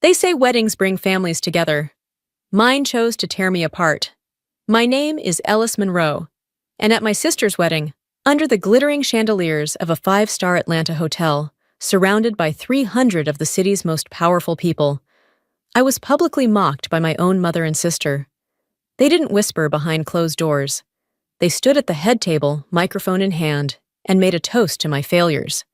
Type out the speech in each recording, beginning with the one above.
They say weddings bring families together. Mine chose to tear me apart. My name is Ellis Monroe, and at my sister's wedding, under the glittering chandeliers of a five-star Atlanta hotel, surrounded by 300 of the city's most powerful people, I was publicly mocked by my own mother and sister. They didn't whisper behind closed doors. They stood at the head table, microphone in hand, and made a toast to my failures.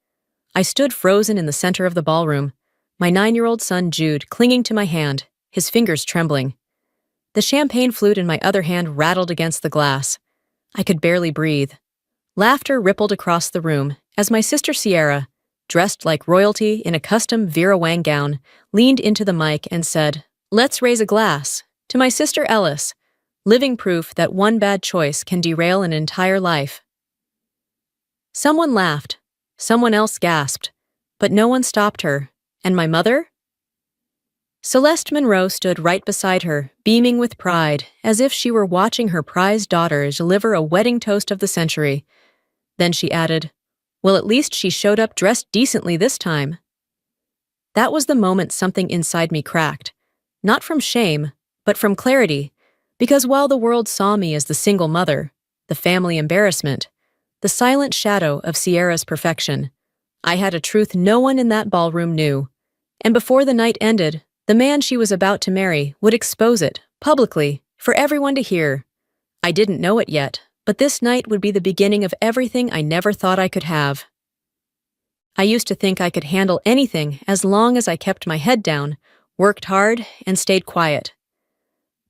I stood frozen in the center of the ballroom, my 9-year-old son Jude clinging to my hand, his fingers trembling. The champagne flute in my other hand rattled against the glass. I could barely breathe. Laughter rippled across the room as my sister Sierra, dressed like royalty in a custom Vera Wang gown, leaned into the mic and said, "Let's raise a glass to my sister Ellis, living proof that one bad choice can derail an entire life." Someone laughed, someone else gasped, but no one stopped her. And my mother? Celeste Monroe stood right beside her, beaming with pride, as if she were watching her prized daughter deliver a wedding toast of the century. Then she added, "Well, at least she showed up dressed decently this time." That was the moment something inside me cracked, not from shame, but from clarity, because while the world saw me as the single mother, the family embarrassment, the silent shadow of Sierra's perfection, I had a truth no one in that ballroom knew. And before the night ended, the man she was about to marry would expose it, publicly, for everyone to hear. I didn't know it yet, but this night would be the beginning of everything I never thought I could have. I used to think I could handle anything as long as I kept my head down, worked hard, and stayed quiet.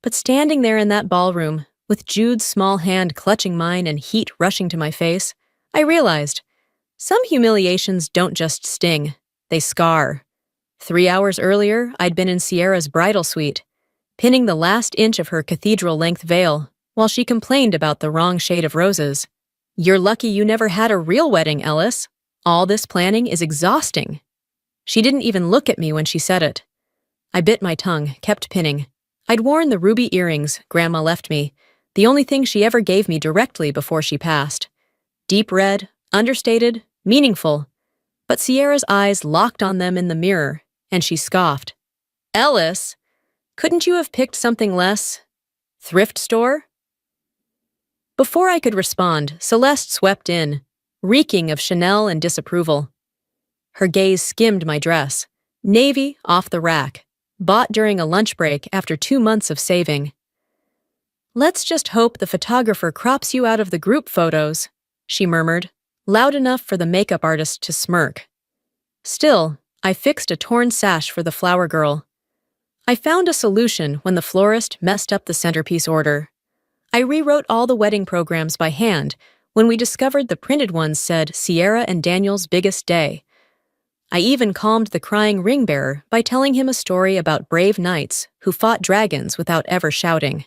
But standing there in that ballroom, with Jude's small hand clutching mine and heat rushing to my face, I realized, some humiliations don't just sting, they scar. 3 hours earlier, I'd been in Sierra's bridal suite, pinning the last inch of her cathedral-length veil, while she complained about the wrong shade of roses. "You're lucky you never had a real wedding, Ellis. All this planning is exhausting." She didn't even look at me when she said it. I bit my tongue, kept pinning. I'd worn the ruby earrings Grandma left me, the only thing she ever gave me directly before she passed. Deep red, understated, meaningful. But Sierra's eyes locked on them in the mirror, and she scoffed. "Ellis, couldn't you have picked something less? Thrift store?" Before I could respond, Celeste swept in, reeking of Chanel and disapproval. Her gaze skimmed my dress, navy off the rack, bought during a lunch break after 2 months of saving. "Let's just hope the photographer crops you out of the group photos," she murmured, loud enough for the makeup artist to smirk. Still, I fixed a torn sash for the flower girl. I found a solution when the florist messed up the centerpiece order. I rewrote all the wedding programs by hand when we discovered the printed ones said Sierra and Daniel's biggest day. I even calmed the crying ring bearer by telling him a story about brave knights who fought dragons without ever shouting.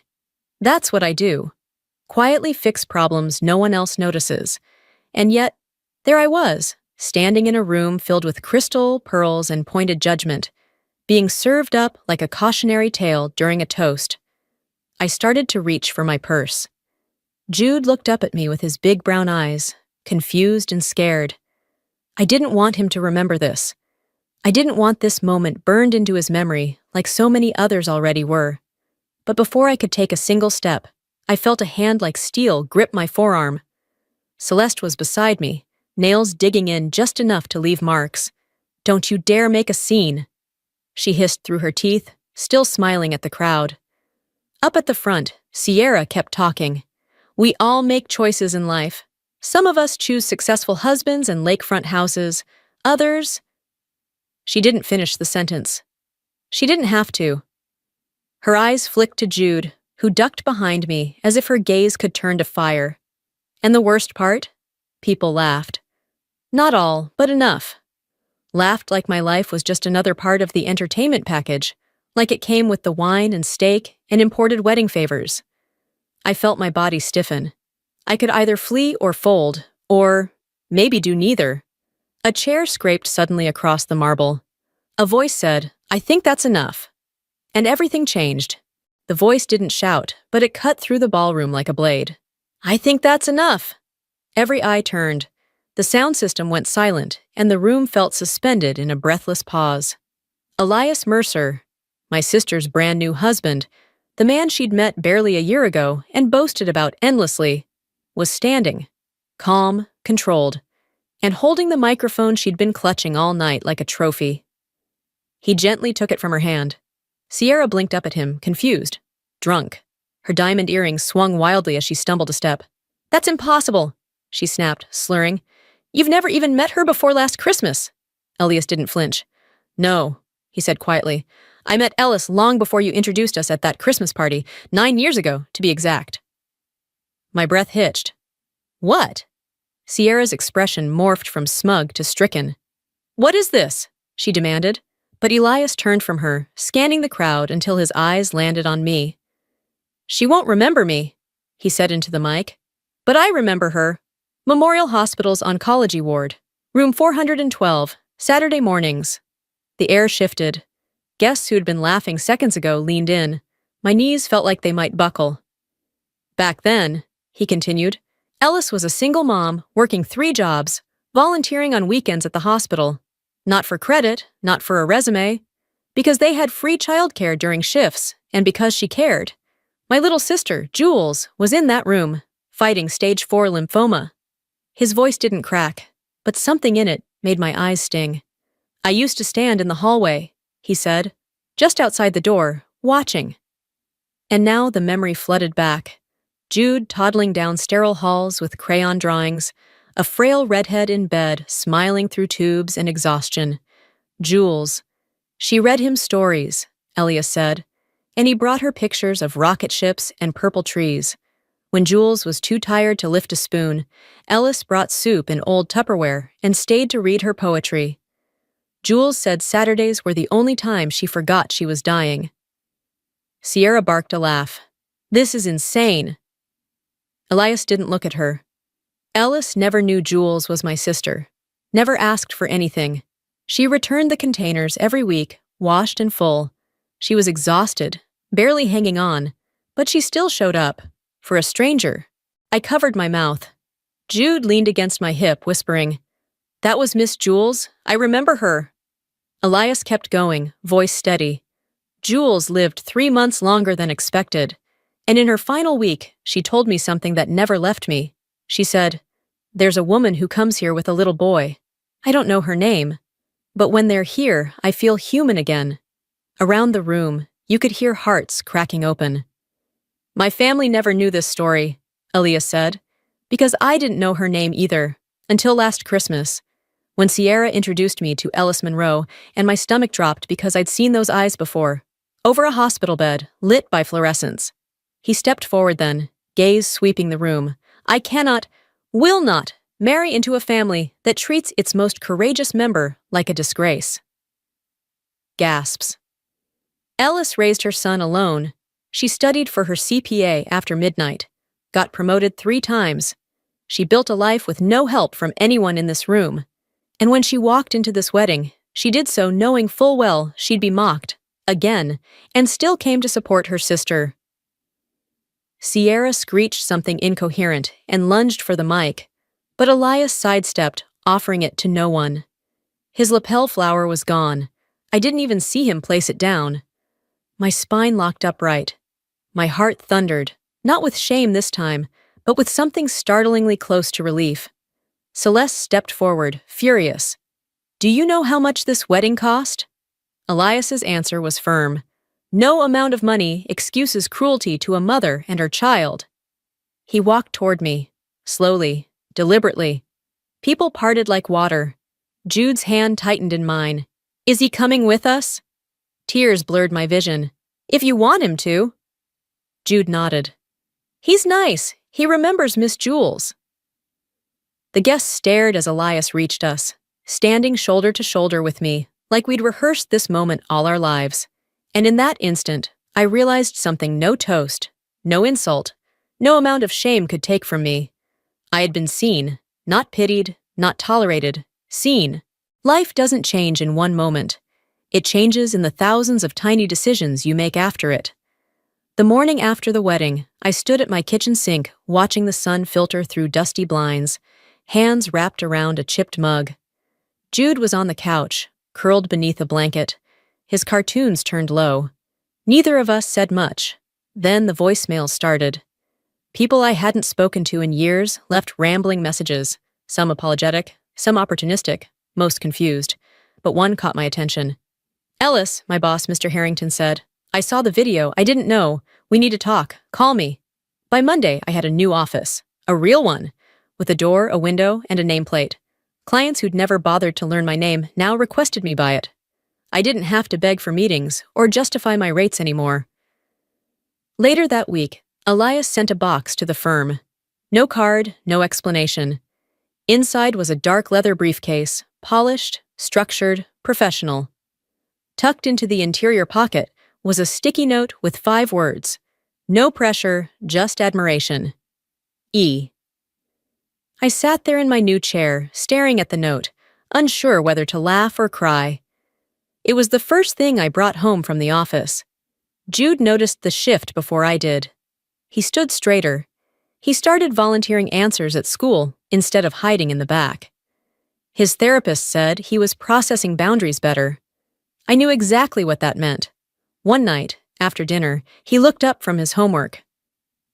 That's what I do. Quietly fix problems no one else notices. And yet, there I was, standing in a room filled with crystal, pearls, and pointed judgment, being served up like a cautionary tale during a toast. I started to reach for my purse. Jude looked up at me with his big brown eyes, confused and scared. I didn't want him to remember this. I didn't want this moment burned into his memory like so many others already were. But before I could take a single step, I felt a hand like steel grip my forearm. Celeste was beside me, nails digging in just enough to leave marks. "Don't you dare make a scene," she hissed through her teeth, still smiling at the crowd. Up at the front, Sierra kept talking. "We all make choices in life. Some of us choose successful husbands and lakefront houses. Others—" She didn't finish the sentence. She didn't have to. Her eyes flicked to Jude, who ducked behind me as if her gaze could turn to fire. And the worst part? People laughed. Not all, but enough. Laughed like my life was just another part of the entertainment package, like it came with the wine and steak and imported wedding favors. I felt my body stiffen. I could either flee or fold, or maybe do neither. A chair scraped suddenly across the marble. A voice said, "I think that's enough." And everything changed. The voice didn't shout, but it cut through the ballroom like a blade. "I think that's enough." Every eye turned. The sound system went silent, and the room felt suspended in a breathless pause. Elias Mercer, My sister's brand new husband, the man she'd met barely a year ago and boasted about endlessly, was standing, calm, controlled, and holding the microphone she'd been clutching all night like a trophy. He gently took it from her hand. Sierra blinked up at him, confused, drunk. Her diamond earrings swung wildly as she stumbled a step. "That's impossible," she snapped, slurring. "You've never even met her before last Christmas." Elias didn't flinch. "No," he said quietly. "I met Ellis long before you introduced us at that Christmas party, 9 years ago, to be exact." My breath hitched. "What?" Sierra's expression morphed from smug to stricken. "What is this?" she demanded, but Elias turned from her, scanning the crowd until his eyes landed on me. "She won't remember me," he said into the mic. "But I remember her. Memorial Hospital's oncology ward, room 412, Saturday mornings." The air shifted. Guests who'd been laughing seconds ago leaned in. My knees felt like they might buckle. "Back then," he continued, "Ellis was a single mom, working 3 jobs, volunteering on weekends at the hospital. Not for credit, not for a resume. Because they had free childcare during shifts, and because she cared. My little sister, Jules, was in that room, fighting stage 4 lymphoma." His voice didn't crack, but something in it made my eyes sting. "I used to stand in the hallway," he said, "just outside the door, watching." And now the memory flooded back. Jude toddling down sterile halls with crayon drawings, a frail redhead in bed smiling through tubes and exhaustion. Jules. She read him stories, Elias said, and he brought her pictures of rocket ships and purple trees. When Jules was too tired to lift a spoon, Ellis brought soup in old Tupperware and stayed to read her poetry. Jules said Saturdays were the only time she forgot she was dying. Sierra barked a laugh. "This is insane." Elias didn't look at her. Ellis never knew Jules was my sister, never asked for anything. She returned the containers every week, washed and full. She was exhausted, barely hanging on, but she still showed up. For a stranger. I covered my mouth. Jude leaned against my hip, whispering, "That was Miss Jules. I remember her." Elias kept going, voice steady. "Jules lived 3 months longer than expected, and in her final week, she told me something that never left me. She said, 'There's a woman who comes here with a little boy. I don't know her name, but when they're here, I feel human again.'" Around the room, you could hear hearts cracking open. "My family never knew this story," Elias said, "because I didn't know her name either, until last Christmas, when Sierra introduced me to Ellis Monroe, and my stomach dropped because I'd seen those eyes before, over a hospital bed, lit by fluorescence." He stepped forward then, gaze sweeping the room. "I cannot, will not, marry into a family that treats its most courageous member like a disgrace." Gasps. Ellis raised her son alone. She studied for her CPA after midnight, got promoted 3 times. She built a life with no help from anyone in this room. And when she walked into this wedding, she did so knowing full well she'd be mocked, again, and still came to support her sister. Sierra screeched something incoherent and lunged for the mic, but Elias sidestepped, offering it to no one. His lapel flower was gone. I didn't even see him place it down. My spine locked upright. My heart thundered, not with shame this time, but with something startlingly close to relief. Celeste stepped forward, furious. "Do you know how much this wedding cost?" Elias's answer was firm. "No amount of money excuses cruelty to a mother and her child." He walked toward me, slowly, deliberately. People parted like water. Jude's hand tightened in mine. "Is he coming with us?" Tears blurred my vision. "If you want him to." Jude nodded. "He's nice. He remembers Miss Jules." The guests stared as Elias reached us, standing shoulder to shoulder with me, like we'd rehearsed this moment all our lives. And in that instant, I realized something no toast, no insult, no amount of shame could take from me. I had been seen, not pitied, not tolerated, seen. Life doesn't change in one moment. It changes in the thousands of tiny decisions you make after it. The morning after the wedding, I stood at my kitchen sink watching the sun filter through dusty blinds, hands wrapped around a chipped mug. Jude was on the couch, curled beneath a blanket, his cartoons turned low. Neither of us said much. Then the voicemails started. People I hadn't spoken to in years left rambling messages, some apologetic, some opportunistic, most confused. But one caught my attention. "Ellis," my boss, Mr. Harrington, said, "I saw the video. I didn't know. We need to talk. Call me." By Monday, I had a new office. A real one. With a door, a window, and a nameplate. Clients who'd never bothered to learn my name now requested me by it. I didn't have to beg for meetings or justify my rates anymore. Later that week, Elias sent a box to the firm. No card, no explanation. Inside was a dark leather briefcase, polished, structured, professional. Tucked into the interior pocket was a sticky note with 5 words. No pressure, just admiration. E. I sat there in my new chair, staring at the note, unsure whether to laugh or cry. It was the first thing I brought home from the office. Jude noticed the shift before I did. He stood straighter. He started volunteering answers at school instead of hiding in the back. His therapist said he was processing boundaries better. I knew exactly what that meant. One night, after dinner, he looked up from his homework.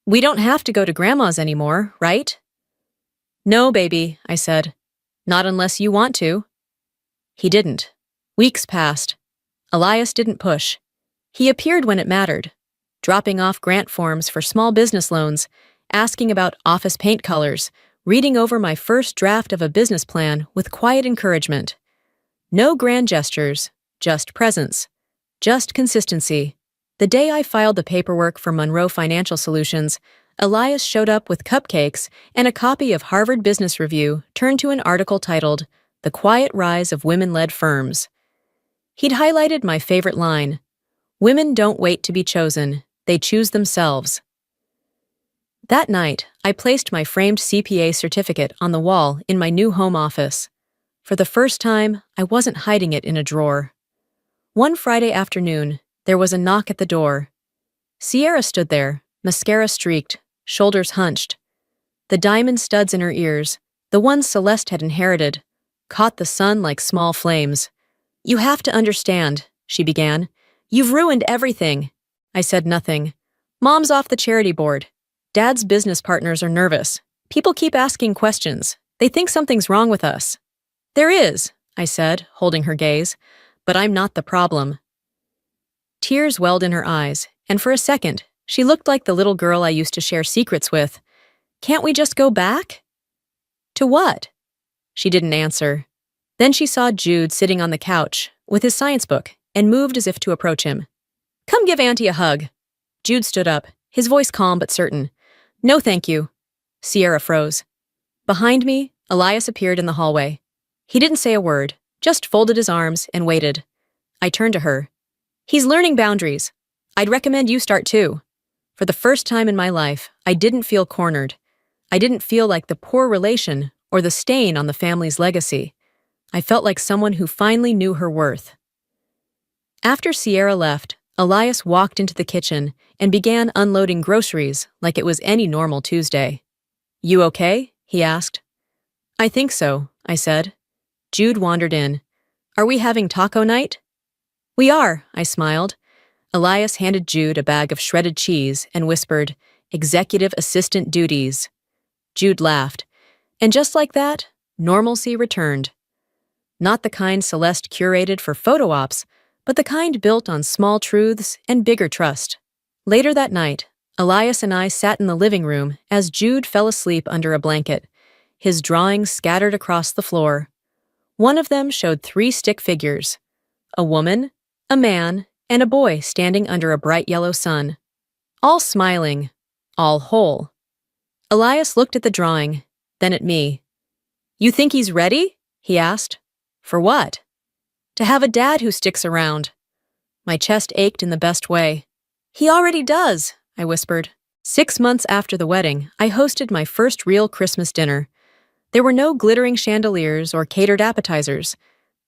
"We don't have to go to Grandma's anymore, right?" "No, baby," I said. "Not unless you want to." He didn't. Weeks passed. Elias didn't push. He appeared when it mattered, dropping off grant forms for small business loans, asking about office paint colors, reading over my first draft of a business plan with quiet encouragement. No grand gestures, just presence, just consistency. The day I filed the paperwork for Monroe Financial Solutions, Elias showed up with cupcakes and a copy of Harvard Business Review turned to an article titled, "The Quiet Rise of Women-Led Firms." He'd highlighted my favorite line, "Women don't wait to be chosen, they choose themselves." That night, I placed my framed CPA certificate on the wall in my new home office. For the first time, I wasn't hiding it in a drawer. One Friday afternoon, there was a knock at the door. Sierra stood there, mascara streaked, shoulders hunched. The diamond studs in her ears, the ones Celeste had inherited, caught the sun like small flames. "You have to understand," she began. "You've ruined everything." I said nothing. "Mom's off the charity board. Dad's business partners are nervous. People keep asking questions. They think something's wrong with us." "There is," I said, holding her gaze, "but I'm not the problem." Tears welled in her eyes, and for a second, she looked like the little girl I used to share secrets with. "Can't we just go back?" "To what?" She didn't answer. Then she saw Jude sitting on the couch with his science book and moved as if to approach him. "Come give Auntie a hug." Jude stood up, his voice calm but certain. "No, thank you." Sierra froze. Behind me, Elias appeared in the hallway. He didn't say a word, just folded his arms and waited. I turned to her. "He's learning boundaries. I'd recommend you start too." For the first time in my life, I didn't feel cornered. I didn't feel like the poor relation or the stain on the family's legacy. I felt like someone who finally knew her worth. After Sierra left, Elias walked into the kitchen and began unloading groceries like it was any normal Tuesday. "You okay?" he asked. "I think so," I said. Jude wandered in. "Are we having taco night?" "We are," I smiled. Elias handed Jude a bag of shredded cheese and whispered, "Executive assistant duties." Jude laughed. And just like that, normalcy returned. Not the kind Celeste curated for photo ops, but the kind built on small truths and bigger trust. Later that night, Elias and I sat in the living room as Jude fell asleep under a blanket, his drawings scattered across the floor. One of them showed 3 stick figures, a woman, a man, and a boy standing under a bright yellow sun. All smiling, all whole. Elias looked at the drawing, then at me. "You think he's ready?" he asked. "For what?" "To have a dad who sticks around." My chest ached in the best way. "He already does," I whispered. 6 months after the wedding, I hosted my first real Christmas dinner. There were no glittering chandeliers or catered appetizers.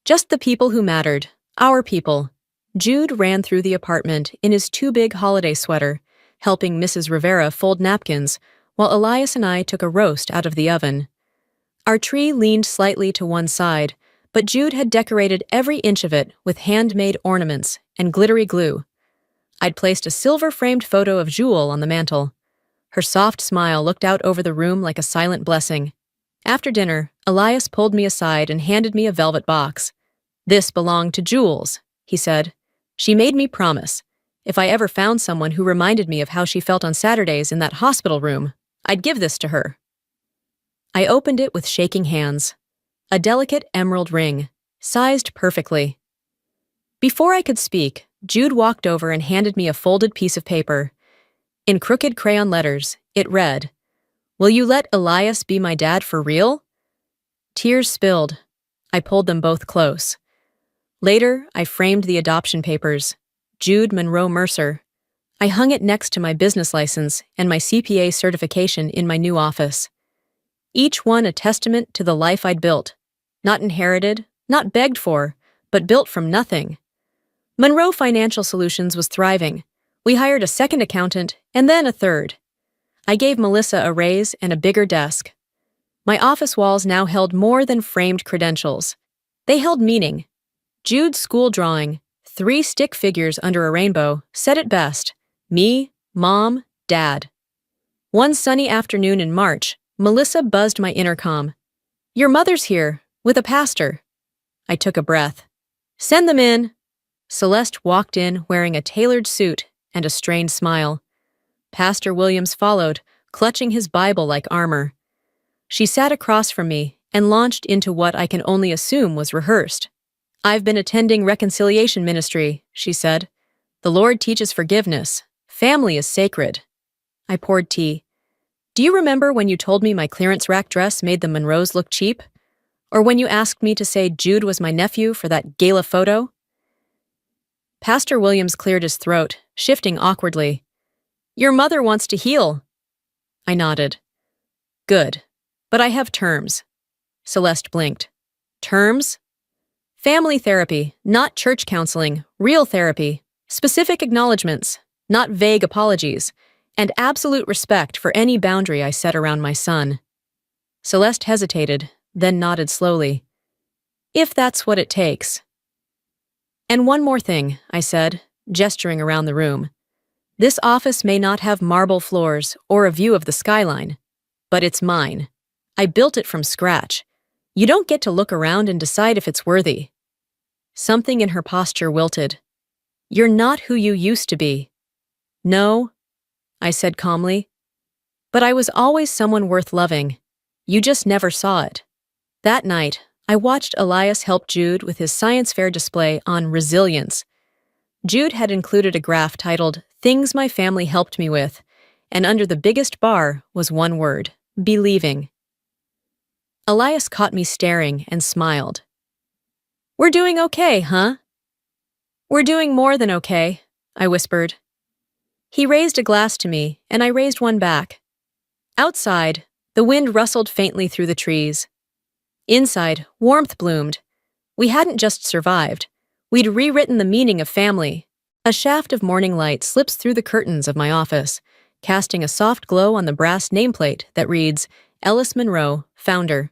Just the people who mattered, our people. Jude ran through the apartment in his too big holiday sweater, helping Mrs. Rivera fold napkins, while Elias and I took a roast out of the oven. Our tree leaned slightly to one side, but Jude had decorated every inch of it with handmade ornaments and glittery glue. I'd placed a silver-framed photo of Jewel on the mantel. Her soft smile looked out over the room like a silent blessing. After dinner, Elias pulled me aside and handed me a velvet box. "This belonged to Jules," he said. "She made me promise. If I ever found someone who reminded me of how she felt on Saturdays in that hospital room, I'd give this to her." I opened it with shaking hands. A delicate emerald ring, sized perfectly. Before I could speak, Jude walked over and handed me a folded piece of paper. In crooked crayon letters, it read, "Will you let Elias be my dad for real?" Tears spilled. I pulled them both close. Later, I framed the adoption papers. Jude Monroe Mercer. I hung it next to my business license and my CPA certification in my new office. Each one a testament to the life I'd built. Not inherited, not begged for, but built from nothing. Monroe Financial Solutions was thriving. We hired a second accountant and then a third. I gave Melissa a raise and a bigger desk. My office walls now held more than framed credentials. They held meaning. Jude's school drawing, 3 stick figures under a rainbow, said it best: me, Mom, Dad. One sunny afternoon in March, Melissa buzzed my intercom. "Your mother's here, with a pastor." I took a breath. "Send them in." Celeste walked in wearing a tailored suit and a strained smile. Pastor Williams followed, clutching his Bible like armor. She sat across from me and launched into what I can only assume was rehearsed. "I've been attending reconciliation ministry," she said. "The Lord teaches forgiveness. Family is sacred." I poured tea. "Do you remember when you told me my clearance rack dress made the Monroes look cheap? Or when you asked me to say Jude was my nephew for that gala photo?" Pastor Williams cleared his throat, shifting awkwardly. "Your mother wants to heal." I nodded. "Good. But I have terms." Celeste blinked. "Terms?" "Family therapy, not church counseling, real therapy, specific acknowledgments, not vague apologies, and absolute respect for any boundary I set around my son." Celeste hesitated, then nodded slowly. "If that's what it takes." "And one more thing," I said, gesturing around the room. "This office may not have marble floors or a view of the skyline, but it's mine. I built it from scratch. You don't get to look around and decide if it's worthy." Something in her posture wilted. "You're not who you used to be." "No," I said calmly. "But I was always someone worth loving. You just never saw it." That night, I watched Elias help Jude with his science fair display on resilience. Jude had included a graph titled "Things My Family Helped Me With," and under the biggest bar was one word: believing. Elias caught me staring and smiled. "We're doing okay, huh?" "We're doing more than okay," I whispered. He raised a glass to me, and I raised one back. Outside, the wind rustled faintly through the trees. Inside, warmth bloomed. We hadn't just survived. We'd rewritten the meaning of family. A shaft of morning light slips through the curtains of my office, casting a soft glow on the brass nameplate that reads, "Ellis Monroe, Founder."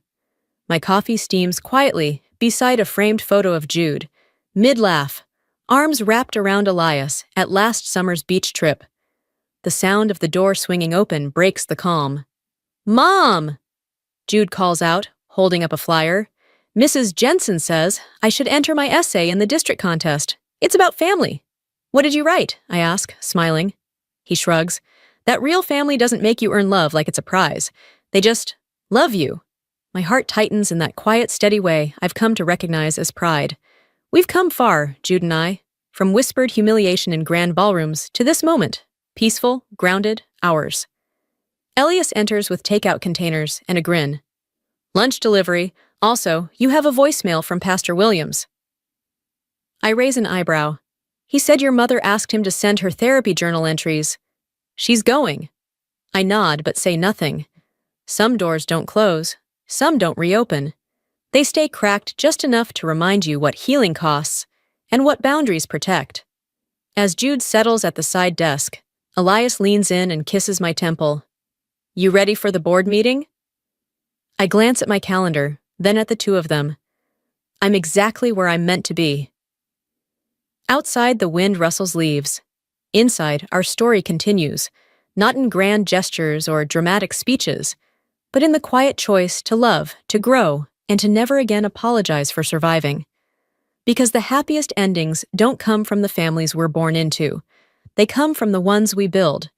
My coffee steams quietly beside a framed photo of Jude, mid-laugh, arms wrapped around Elias at last summer's beach trip. The sound of the door swinging open breaks the calm. "Mom!" Jude calls out, holding up a flyer. "Mrs. Jensen says I should enter my essay in the district contest. It's about family." "What did you write?" I ask, smiling. He shrugs. "That real family doesn't make you earn love like it's a prize. They just love you." My heart tightens in that quiet, steady way I've come to recognize as pride. We've come far, Jude and I, from whispered humiliation in grand ballrooms to this moment, peaceful, grounded, ours. Elias enters with takeout containers and a grin. "Lunch delivery. Also, you have a voicemail from Pastor Williams." I raise an eyebrow. "He said your mother asked him to send her therapy journal entries." "She's going." I nod but say nothing. Some doors don't close. Some don't reopen. They stay cracked just enough to remind you what healing costs and what boundaries protect. As Jude settles at the side desk, Elias leans in and kisses my temple. "You ready for the board meeting?" I glance at my calendar, then at the two of them. I'm exactly where I'm meant to be. Outside, the wind rustles leaves. Inside, our story continues, not in grand gestures or dramatic speeches, but in the quiet choice to love, to grow, and to never again apologize for surviving. Because the happiest endings don't come from the families we're born into. They come from the ones we build,